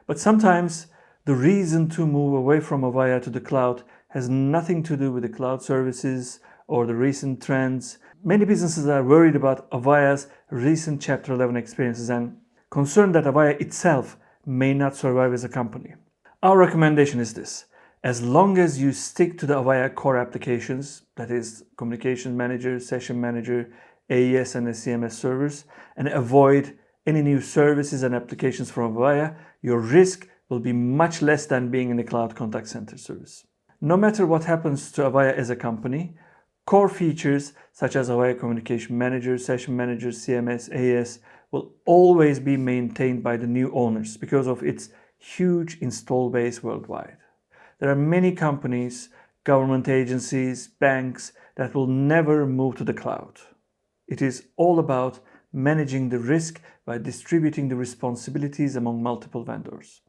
But sometimes the reason to move away from Avaya to the cloud has nothing to do with the cloud services or the recent trends. Many businesses are worried about Avaya's recent Chapter 11 experiences and concerned that Avaya itself may not survive as a company. Our recommendation is this: as long as you stick to the Avaya core applications, that is Communication Manager, Session Manager, AES and CMS servers, and avoid any new services and applications from Avaya, your risk will be much less than being in a cloud contact center service. No matter what happens to Avaya as a company, core features such as Avaya Communication Manager, Session Manager, CMS, AES will always be maintained by the new owners because of its huge install base worldwide. There are many companies, government agencies, banks that will never move to the cloud. It is all about managing the risk by distributing the responsibilities among multiple vendors.